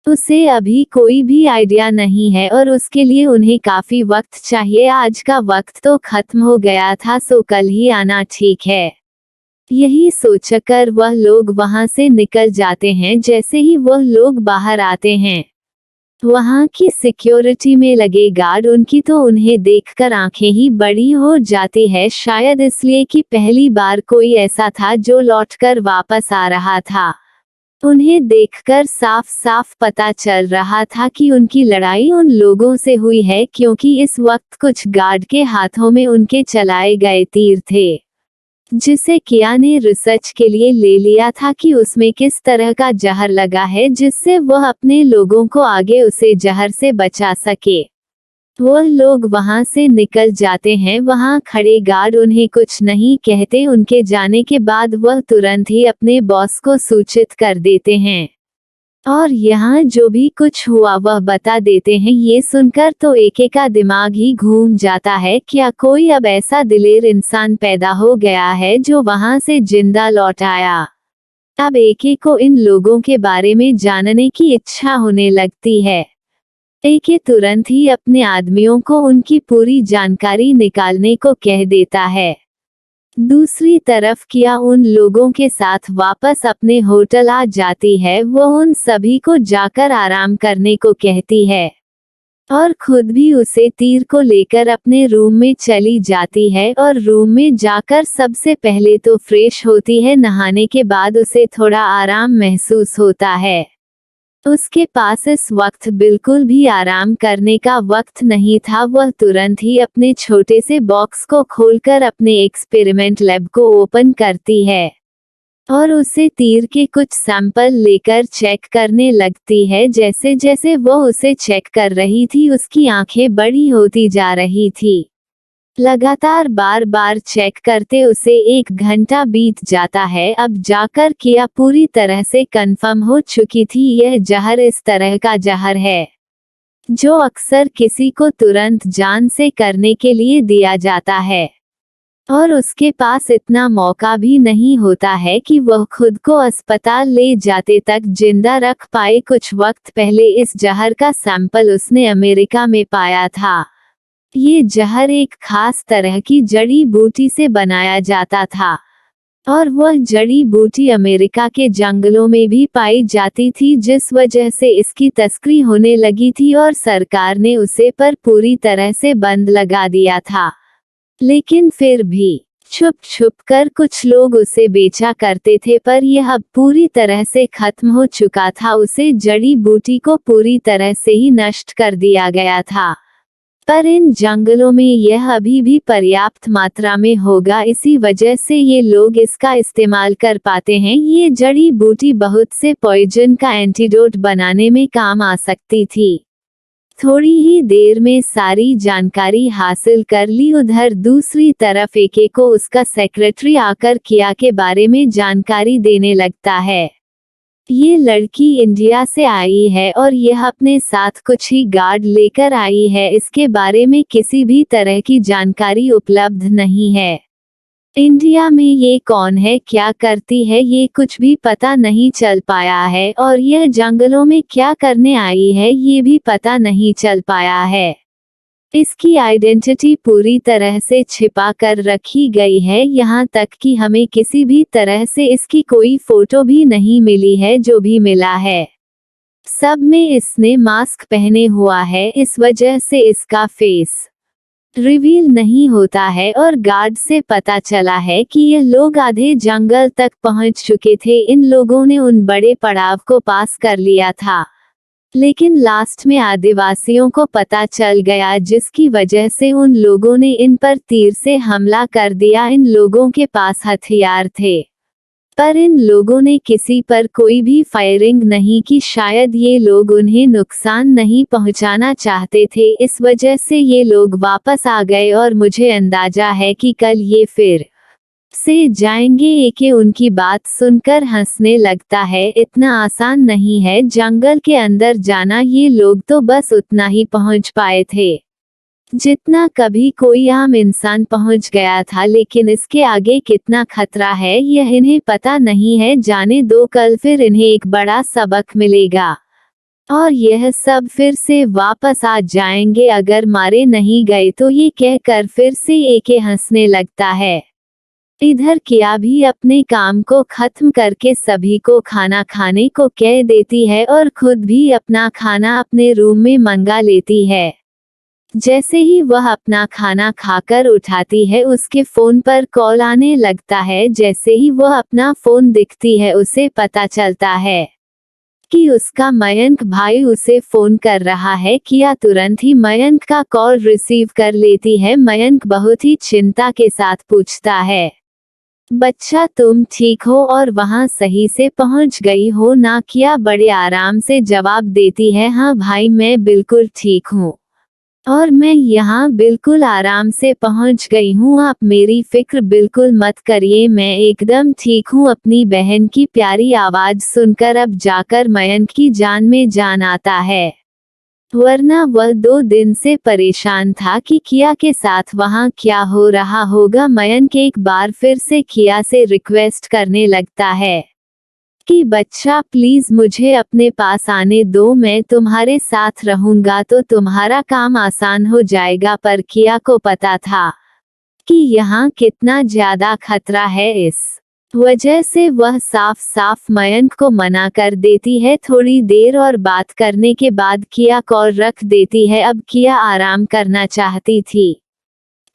उसे अभी कोई भी आइडिया नहीं है, और उसके लिए उन्हें काफी वक्त चाहिए। आज का वक्त तो खत्म हो गया था, सो कल ही आना ठीक है। यही सोचकर वह लोग वहां से निकल जाते हैं। जैसे ही वह लोग बाहर आते हैं, वहां की सिक्योरिटी में लगे गार्ड उनकी तो उन्हें देखकर आंखें ही बड़ी हो जाती है, शायद इसलिए कि पहली बार कोई ऐसा था जो लौटकर वापस आ रहा था। उन्हें देखकर साफ साफ पता चल रहा था कि उनकी लड़ाई उन लोगों से हुई है, क्योंकि इस वक्त कुछ गार्ड के हाथों में उनके चलाए गए तीर थे, जिसे किया ने रिसर्च के लिए ले लिया था कि उसमें किस तरह का जहर लगा है जिससे वह अपने लोगों को आगे उसे जहर से बचा सके। वह लोग वहां से निकल जाते हैं। वहां खड़े गार्ड उन्हें कुछ नहीं कहते। उनके जाने के बाद वह तुरंत ही अपने बॉस को सूचित कर देते हैं, और यहाँ जो भी कुछ हुआ वह बता देते हैं। ये सुनकर तो एके का दिमाग ही घूम जाता है। क्या कोई अब ऐसा दिलेर इंसान पैदा हो गया है जो वहां से जिंदा लौट आया? अब एके को इन लोगों के बारे में जानने की इच्छा होने लगती है। एके तुरंत ही अपने आदमियों को उनकी पूरी जानकारी निकालने को कह देता है। दूसरी तरफ किया उन लोगों के साथ वापस अपने होटल आ जाती है। वह उन सभी को जाकर आराम करने को कहती है, और खुद भी उसे तीर को लेकर अपने रूम में चली जाती है, और रूम में जाकर सबसे पहले तो फ्रेश होती है। नहाने के बाद उसे थोड़ा आराम महसूस होता है। उसके पास इस वक्त बिल्कुल भी आराम करने का वक्त नहीं था। वह तुरंत ही अपने छोटे से बॉक्स को खोलकर अपने एक्सपेरिमेंट लैब को ओपन करती है, और उसे तीर के कुछ सैंपल लेकर चेक करने लगती है। जैसे जैसे वह उसे चेक कर रही थी, उसकी आंखें बड़ी होती जा रही थी। लगातार बार बार चेक करते उसे 1 घंटा बीत जाता है। अब जाकर किया पूरी तरह से कंफर्म हो चुकी थी, यह जहर इस तरह का जहर है जो अक्सर किसी को तुरंत जान से करने के लिए दिया जाता है, और उसके पास इतना मौका भी नहीं होता है कि वह खुद को अस्पताल ले जाते तक जिंदा रख पाए। कुछ वक्त पहले इस जहर का सैंपल उसने अमेरिका में पाया था। ये जहर एक खास तरह की जड़ी बूटी से बनाया जाता था, और वह जड़ी बूटी अमेरिका के जंगलों में भी पाई जाती थी, जिस वजह से इसकी तस्करी होने लगी थी, और सरकार ने उसे पर पूरी तरह से बंद लगा दिया था। लेकिन फिर भी छुप छुप कर कुछ लोग उसे बेचा करते थे, पर यह अब पूरी तरह से खत्म हो चुका था। उसे जड़ी बूटी को पूरी तरह से ही नष्ट कर दिया गया था, पर इन जंगलों में यह अभी भी पर्याप्त मात्रा में होगा, इसी वजह से ये लोग इसका इस्तेमाल कर पाते हैं। ये जड़ी बूटी बहुत से पॉइजन का एंटीडोट बनाने में काम आ सकती थी। थोड़ी ही देर में सारी जानकारी हासिल कर ली। उधर दूसरी तरफ एके को उसका सेक्रेटरी आकर किया के बारे में जानकारी देने लगता है। ये लड़की इंडिया से आई है, और यह अपने साथ कुछ ही गार्ड लेकर आई है। इसके बारे में किसी भी तरह की जानकारी उपलब्ध नहीं है। इंडिया में ये कौन है, क्या करती है, ये कुछ भी पता नहीं चल पाया है, और यह जंगलों में क्या करने आई है ये भी पता नहीं चल पाया है। इसकी आइडेंटिटी पूरी तरह से छिपा कर रखी गई है, यहाँ तक कि हमें किसी भी तरह से इसकी कोई फोटो भी नहीं मिली है। जो भी मिला है सब में इसने मास्क पहने हुआ है, इस वजह से इसका फेस रिवील नहीं होता है। और गार्ड से पता चला है कि यह लोग आधे जंगल तक पहुंच चुके थे। इन लोगों ने उन बड़े पड़ाव को पास कर लिया था, लेकिन लास्ट में आदिवासियों को पता चल गया, जिसकी वजह से उन लोगों ने इन पर तीर से हमला कर दिया। इन लोगों के पास हथियार थे, पर इन लोगों ने किसी पर कोई भी फायरिंग नहीं की। शायद ये लोग उन्हें नुकसान नहीं पहुंचाना चाहते थे, इस वजह से ये लोग वापस आ गए और मुझे अंदाजा है कि कल ये फिर से जाएंगे। एके उनकी बात सुनकर हंसने लगता है। इतना आसान नहीं है जंगल के अंदर जाना, ये लोग तो बस उतना ही पहुंच पाए थे जितना कभी कोई आम इंसान पहुंच गया था, लेकिन इसके आगे कितना खतरा है यह इन्हें पता नहीं है। जाने दो, कल फिर इन्हें एक बड़ा सबक मिलेगा और यह सब फिर से वापस आ जाएंगे अगर मारे नहीं गए तो, ये कहकर फिर से एके हंसने लगता है। इधर किया भी अपने काम को खत्म करके सभी को खाना खाने को कह देती है और खुद भी अपना खाना अपने रूम में मंगा लेती है। जैसे ही वह अपना खाना खाकर उठाती है, उसके फोन पर कॉल आने लगता है। जैसे ही वह अपना फोन दिखती है, उसे पता चलता है कि उसका मयंक भाई उसे फोन कर रहा है। किया तुरंत ही मयंक का कॉल रिसीव कर लेती है। मयंक बहुत ही चिंता के साथ पूछता है, बच्चा तुम ठीक हो और वहां सही से पहुंच गई हो ना? किया बड़े आराम से जवाब देती है, हाँ भाई मैं बिल्कुल ठीक हूँ और मैं यहाँ बिल्कुल आराम से पहुंच गई हूँ। आप मेरी फिक्र बिल्कुल मत करिए, मैं एकदम ठीक हूँ। अपनी बहन की प्यारी आवाज सुनकर अब जाकर मयंक की जान में जान आता है, वरना वह 2 दिन से परेशान था कि किया के साथ वहाँ क्या हो रहा होगा। मयंक एक बार फिर से किया से रिक्वेस्ट करने लगता है कि बच्चा प्लीज मुझे अपने पास आने दो, मैं तुम्हारे साथ रहूंगा तो तुम्हारा काम आसान हो जाएगा। पर किया को पता था कि यहाँ कितना ज्यादा खतरा है, इस वजह से वह साफ साफ मयंक को मना कर देती है। थोड़ी देर और बात करने के बाद किया कॉल रख देती है। अब किया आराम करना चाहती थी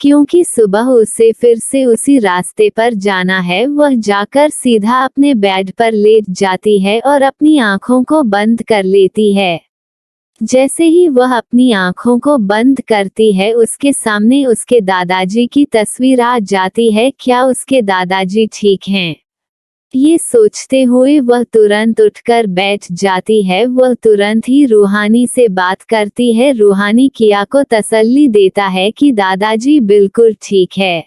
क्योंकि सुबह उसे फिर से उसी रास्ते पर जाना है। वह जाकर सीधा अपने बेड पर लेट जाती है और अपनी आंखों को बंद कर लेती है। जैसे ही वह अपनी आंखों को बंद करती है, उसके सामने उसके दादाजी की तस्वीर आ जाती है। क्या उसके दादाजी ठीक हैं? ये सोचते हुए वह तुरंत उठकर बैठ जाती है। वह तुरंत ही रूहानी से बात करती है। रूहानी किया को तसल्ली देता है कि दादाजी बिल्कुल ठीक है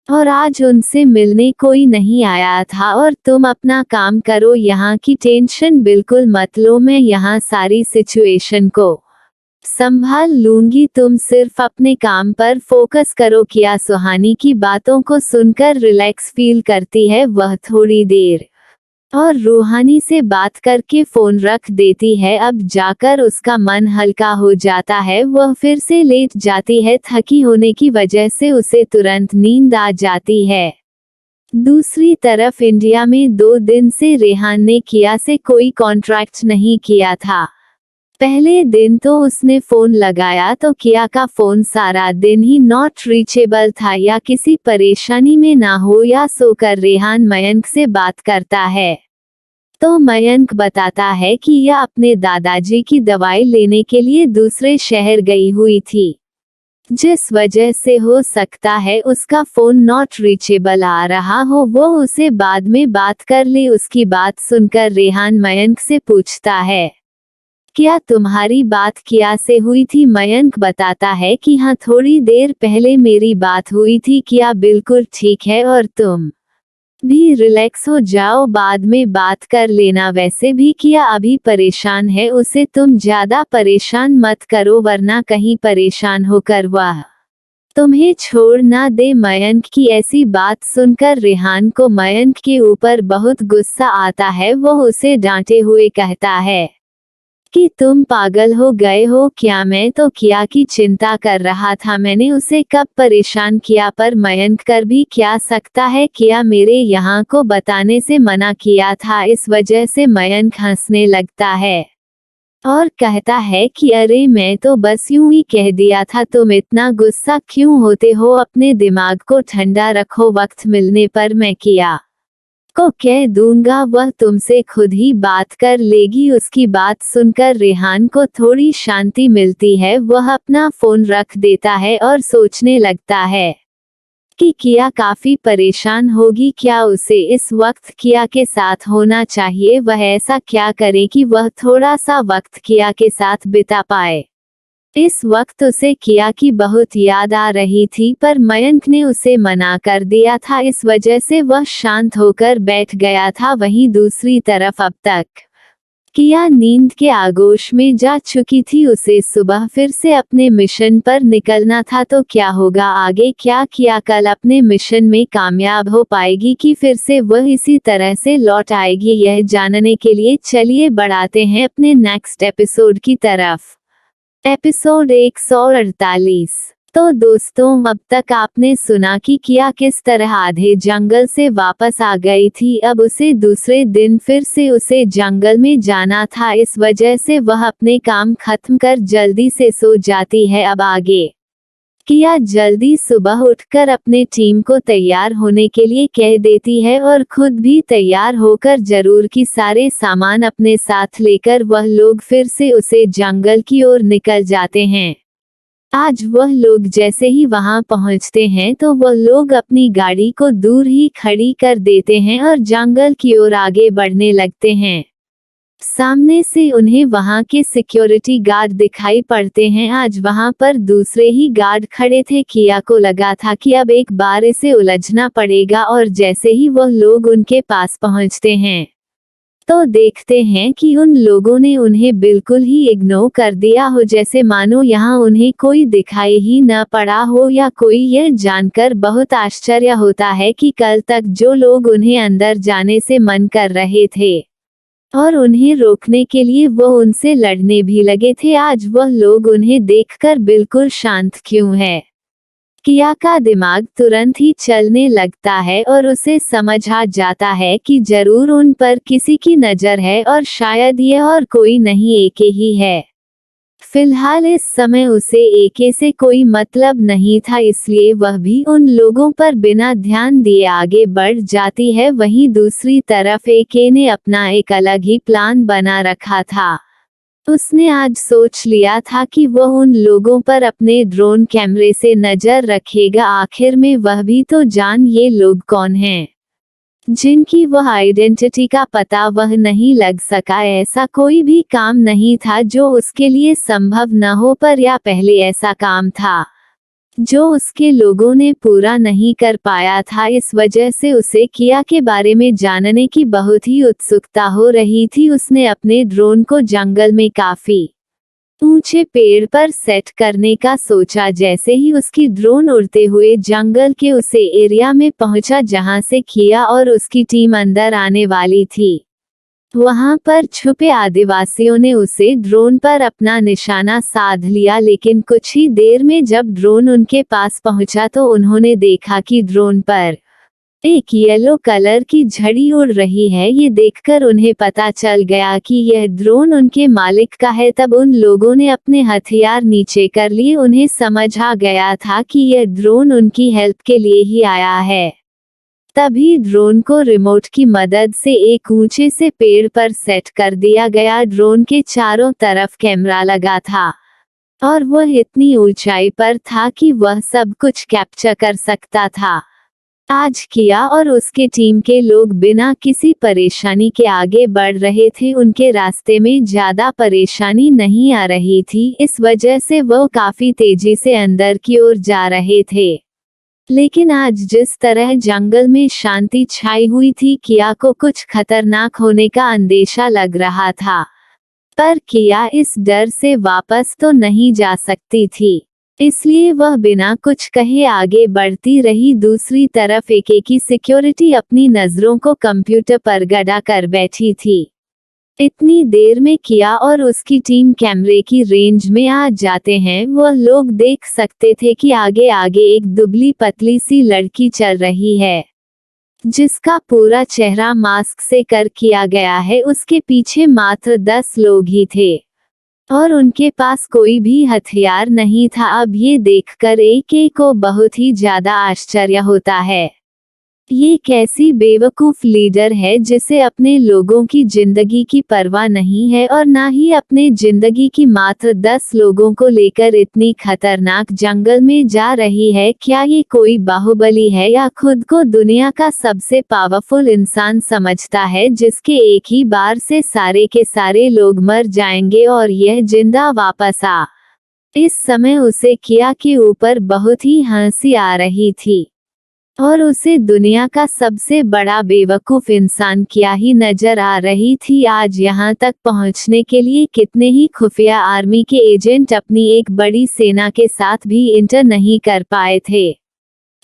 और आज उनसे मिलने कोई नहीं आया था और तुम अपना काम करो, यहाँ की टेंशन बिल्कुल मत लो, मैं यहाँ सारी सिचुएशन को संभाल लूंगी, तुम सिर्फ अपने काम पर फोकस करो। किया सुहानी की बातों को सुनकर रिलैक्स फील करती है। वह थोड़ी देर और रूहानी से बात करके फोन रख देती है। अब जाकर उसका मन हल्का हो जाता है। वह फिर से लेट जाती है। थकी होने की वजह से उसे तुरंत नींद आ जाती है। दूसरी तरफ इंडिया में 2 दिन से रेहान ने किया से कोई कॉन्ट्रैक्ट नहीं किया था। पहले दिन तो उसने फोन लगाया तो किया का फोन सारा दिन ही नॉट रीचेबल था, या किसी परेशानी में ना हो या सोकर रेहान मयंक से बात करता है तो मयंक बताता है कि यह अपने दादाजी की दवाई लेने के लिए दूसरे शहर गई हुई थी, जिस वजह से हो सकता है उसका फोन नॉट रीचेबल आ रहा हो, वो उसे बाद में बात कर ले। उसकी बात सुनकर रेहान मयंक से पूछता है, क्या तुम्हारी बात किया से हुई थी? मयंक बताता है कि हाँ, थोड़ी देर पहले मेरी बात हुई थी। किया बिल्कुल ठीक है और तुम भी रिलैक्स हो जाओ, बाद में बात कर लेना। वैसे भी किया अभी परेशान है, उसे तुम ज्यादा परेशान मत करो वरना कहीं परेशान होकर वह तुम्हें छोड़ ना दे। मयंक की ऐसी बात सुनकर रेहान को मयंक के ऊपर बहुत गुस्सा आता है। वह उसे डांटे हुए कहता है कि तुम पागल हो गए हो क्या? मैं तो किया की चिंता कर रहा था, मैंने उसे कब परेशान किया? पर मयंक कर भी क्या सकता है, किया मेरे यहाँ को बताने से मना किया था। इस वजह से मयंक हंसने लगता है और कहता है कि अरे मैं तो बस यूं ही कह दिया था, तुम इतना गुस्सा क्यों होते हो? अपने दिमाग को ठंडा रखो, वक्त मिलने पर मैं किया को कह दूंगा, वह तुमसे खुद ही बात कर लेगी। उसकी बात सुनकर रेहान को थोड़ी शांति मिलती है। वह अपना फोन रख देता है और सोचने लगता है कि किया काफी परेशान होगी। क्या उसे इस वक्त किया के साथ होना चाहिए? वह ऐसा क्या करे कि वह थोड़ा सा वक्त किया के साथ बिता पाए। इस वक्त उसे किया की बहुत याद आ रही थी, पर मयंक ने उसे मना कर दिया था, इस वजह से वह शांत होकर बैठ गया था। वहीं दूसरी तरफ अब तक किया नींद के आगोश में जा चुकी थी। उसे सुबह फिर से अपने मिशन पर निकलना था, तो क्या होगा आगे? क्या किया कल अपने मिशन में कामयाब हो पाएगी कि फिर से वह इसी तरह से लौट आएगी? यह जानने के लिए चलिए बढ़ाते हैं अपने नेक्स्ट एपिसोड की तरफ। एपिसोड 148। तो दोस्तों, अब तक आपने सुना कि किया किस तरह आधे जंगल से वापस आ गई थी। अब उसे दूसरे दिन फिर से उसे जंगल में जाना था, इस वजह से वह अपने काम खत्म कर जल्दी से सो जाती है। अब आगे किया जल्दी सुबह उठकर अपने टीम को तैयार होने के लिए कह देती है और खुद भी तैयार होकर जरूर की सारे सामान अपने साथ लेकर वह लोग फिर से उसे जंगल की ओर निकल जाते हैं। आज वह लोग जैसे ही वहां पहुंचते हैं तो वह लोग अपनी गाड़ी को दूर ही खड़ी कर देते हैं और जंगल की ओर आगे बढ़ने लगते हैं। सामने से उन्हें वहां के सिक्योरिटी गार्ड दिखाई पड़ते हैं। आज वहां पर दूसरे ही गार्ड खड़े थे। किया को लगा था कि अब एक बार इसे उलझना पड़ेगा, और जैसे ही वह लोग उनके पास पहुंचते हैं तो देखते हैं कि उन लोगों ने उन्हें बिल्कुल ही इग्नोर कर दिया हो, जैसे मानो यहाँ उन्हें कोई दिखाई ही न पड़ा हो। या कोई यह जानकर बहुत आश्चर्य होता है कि कल तक जो लोग उन्हें अंदर जाने से मन कर रहे थे और उन्हें रोकने के लिए वो उनसे लड़ने भी लगे थे, आज वह लोग उन्हें देखकर बिल्कुल शांत क्यों है। किया का दिमाग तुरंत ही चलने लगता है और उसे समझ आ जाता है कि जरूर उन पर किसी की नजर है और शायद ये और कोई नहीं एके ही है। फिलहाल इस समय उसे एके से कोई मतलब नहीं था, इसलिए वह भी उन लोगों पर बिना ध्यान दिए आगे बढ़ जाती है। वहीं दूसरी तरफ एके ने अपना एक अलग ही प्लान बना रखा था। उसने आज सोच लिया था कि वह उन लोगों पर अपने ड्रोन कैमरे से नजर रखेगा। आखिर में वह भी तो जान ये लोग कौन हैं, जिनकी वह आइडेंटिटी का पता वह नहीं लग सका। ऐसा कोई भी काम नहीं था जो उसके लिए संभव न हो, पर या पहले ऐसा काम था जो उसके लोगों ने पूरा नहीं कर पाया था। इस वजह से उसे किया के बारे में जानने की बहुत ही उत्सुकता हो रही थी। उसने अपने ड्रोन को जंगल में काफी ऊंचे पेड़ पर सेट करने का सोचा। जैसे ही उसकी ड्रोन उड़ते हुए जंगल के उसे एरिया में पहुंचा जहां से किया और उसकी टीम अंदर आने वाली थी, वहां पर छुपे आदिवासियों ने उसे ड्रोन पर अपना निशाना साध लिया। लेकिन कुछ ही देर में जब ड्रोन उनके पास पहुंचा तो उन्होंने देखा कि ड्रोन पर एक येलो कलर की झड़ी उड़ रही है। ये देखकर उन्हें पता चल गया कि यह ड्रोन उनके मालिक का है। तब उन लोगों ने अपने हथियार नीचे कर लिए। उन्हें समझ आ गया था कि यह ड्रोन उनकी हेल्प के लिए ही आया है। तभी ड्रोन को रिमोट की मदद से एक ऊंचे से पेड़ पर सेट कर दिया गया। ड्रोन के चारों तरफ कैमरा लगा था और वह इतनी ऊंचाई पर था कि वह सब कुछ कैप्चर कर सकता था। आज किया और उसके टीम के लोग बिना किसी परेशानी के आगे बढ़ रहे थे। उनके रास्ते में ज्यादा परेशानी नहीं आ रही थी, इस वजह से वह काफी तेजी से अंदर की ओर जा रहे थे। लेकिन आज जिस तरह जंगल में शांति छाई हुई थी, किया को कुछ खतरनाक होने का अंदेशा लग रहा था। पर किया इस डर से वापस तो नहीं जा सकती थी, इसलिए वह बिना कुछ कहे आगे बढ़ती रही। दूसरी तरफ एके की सिक्योरिटी अपनी नजरों को कंप्यूटर पर गड़ा कर बैठी थी। इतनी देर में किया और उसकी टीम कैमरे की रेंज में आ जाते हैं। वह लोग देख सकते थे कि आगे आगे एक दुबली पतली सी लड़की चल रही है, जिसका पूरा चेहरा मास्क से कर किया गया है। उसके पीछे मात्र 10 लोग ही थे और उनके पास कोई भी हथियार नहीं था। अब ये देखकर एके को बहुत ही ज्यादा आश्चर्य होता है। ये कैसी बेवकूफ लीडर है जिसे अपने लोगों की जिंदगी की परवाह नहीं है और ना ही अपने जिंदगी की। मात्र 10 लोगों को लेकर इतनी खतरनाक जंगल में जा रही है। क्या ये कोई बाहुबली है या खुद को दुनिया का सबसे पावरफुल इंसान समझता है जिसके एक ही बार से सारे के सारे लोग मर जाएंगे और यह जिंदा वापस आ। इस समय उसे किया के ऊपर बहुत ही हंसी आ रही थी और उसे दुनिया का सबसे बड़ा बेवकूफ इंसान क्या ही नजर आ रही थी। आज यहाँ तक पहुँचने के लिए कितने ही खुफिया आर्मी के एजेंट अपनी एक बड़ी सेना के साथ भी इंटर नहीं कर पाए थे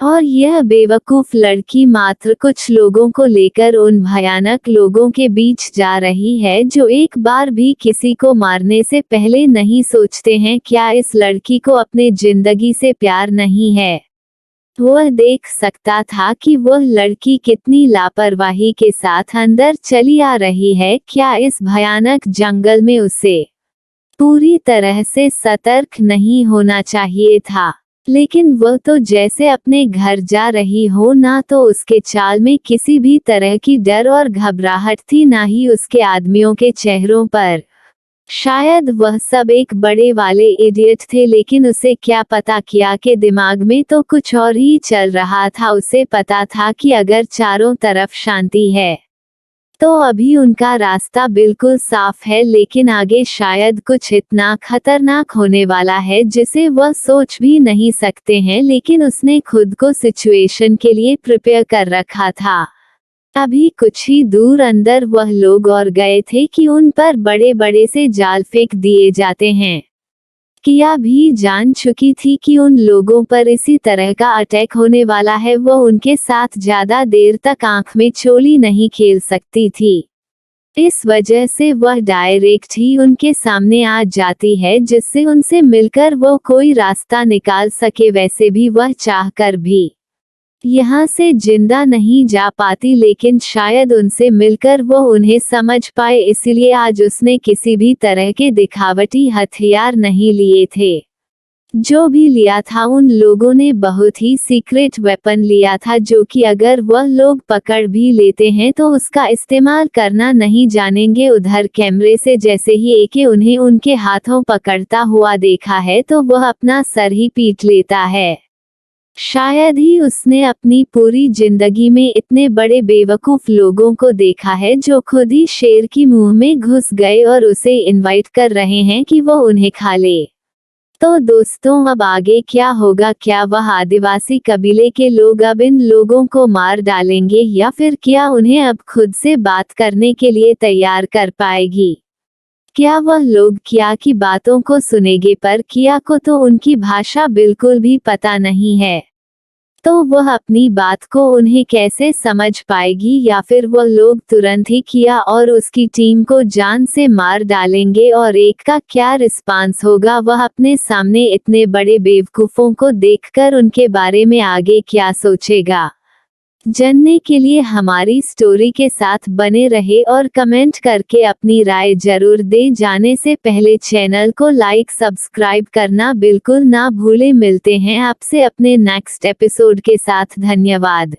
और यह बेवकूफ लड़की मात्र कुछ लोगों को लेकर उन भयानक लोगों के बीच जा रही है जो एक बार भी किसी को मारने से पहले नहीं सोचते हैं। क्या इस लड़की को अपने जिंदगी से प्यार नहीं है? वह देख सकता था कि वह लड़की कितनी लापरवाही के साथ अंदर चली आ रही है। क्या इस भयानक जंगल में उसे पूरी तरह से सतर्क नहीं होना चाहिए था? लेकिन वह तो जैसे अपने घर जा रही हो, ना तो उसके चाल में किसी भी तरह की डर और घबराहट थी, ना ही उसके आदमियों के चेहरों पर। शायद वह सब एक बड़े वाले इडियट थे, लेकिन उसे क्या पता किया के दिमाग में तो कुछ और ही चल रहा था। उसे पता था कि अगर चारों तरफ शांति है तो अभी उनका रास्ता बिल्कुल साफ है, लेकिन आगे शायद कुछ इतना खतरनाक होने वाला है जिसे वह सोच भी नहीं सकते हैं। लेकिन उसने खुद को सिचुएशन के लिए प्रिपेयर कर रखा था। अभी कुछ ही दूर अंदर वह लोग और गए थे कि उन पर बड़े बड़े से जाल फेंक दिए जाते हैं। किया भी जान चुकी थी कि उन लोगों पर इसी तरह का अटैक होने वाला है। वह उनके साथ ज्यादा देर तक आंख में चोली नहीं खेल सकती थी, इस वजह से वह डायरेक्ट ही उनके सामने आ जाती है जिससे उनसे मिलकर वो कोई रास्ता निकाल सके। वैसे भी वह चाहकर भी यहाँ से जिंदा नहीं जा पाती, लेकिन शायद उनसे मिलकर वो उन्हें समझ पाए, इसलिए आज उसने किसी भी तरह के दिखावटी हथियार नहीं लिए थे। जो भी लिया था उन लोगों ने बहुत ही सीक्रेट वेपन लिया था, जो कि अगर वह लोग पकड़ भी लेते हैं तो उसका इस्तेमाल करना नहीं जानेंगे। उधर कैमरे से जैसे ही एके उन्हें उनके हाथों पकड़ता हुआ देखा है तो वह अपना सर ही पीट लेता है। शायद ही उसने अपनी पूरी जिंदगी में इतने बड़े बेवकूफ लोगों को देखा है जो खुद ही शेर की मुंह में घुस गए और उसे इनवाइट कर रहे हैं कि वो उन्हें खा ले। तो दोस्तों, अब आगे क्या होगा? क्या वह आदिवासी कबीले के लोग अब इन लोगों को मार डालेंगे या फिर क्या उन्हें अब खुद से बात करने के लिए तैयार कर पाएगी? क्या वह लोग किया की बातों को सुनेंगे? पर किया को तो उनकी भाषा बिल्कुल भी पता नहीं है, तो वह अपनी बात को उन्हें कैसे समझ पाएगी? या फिर वह लोग तुरंत ही किया और उसकी टीम को जान से मार डालेंगे? और एक का क्या रिस्पांस होगा? वह अपने सामने इतने बड़े बेवकूफों को देखकर उनके बारे में आगे क्या सोचेगा? जानने के लिए हमारी स्टोरी के साथ बने रहे और कमेंट करके अपनी राय जरूर दें। जाने से पहले चैनल को लाइक सब्सक्राइब करना बिल्कुल ना भूलें। मिलते हैं आपसे अपने नेक्स्ट एपिसोड के साथ। धन्यवाद।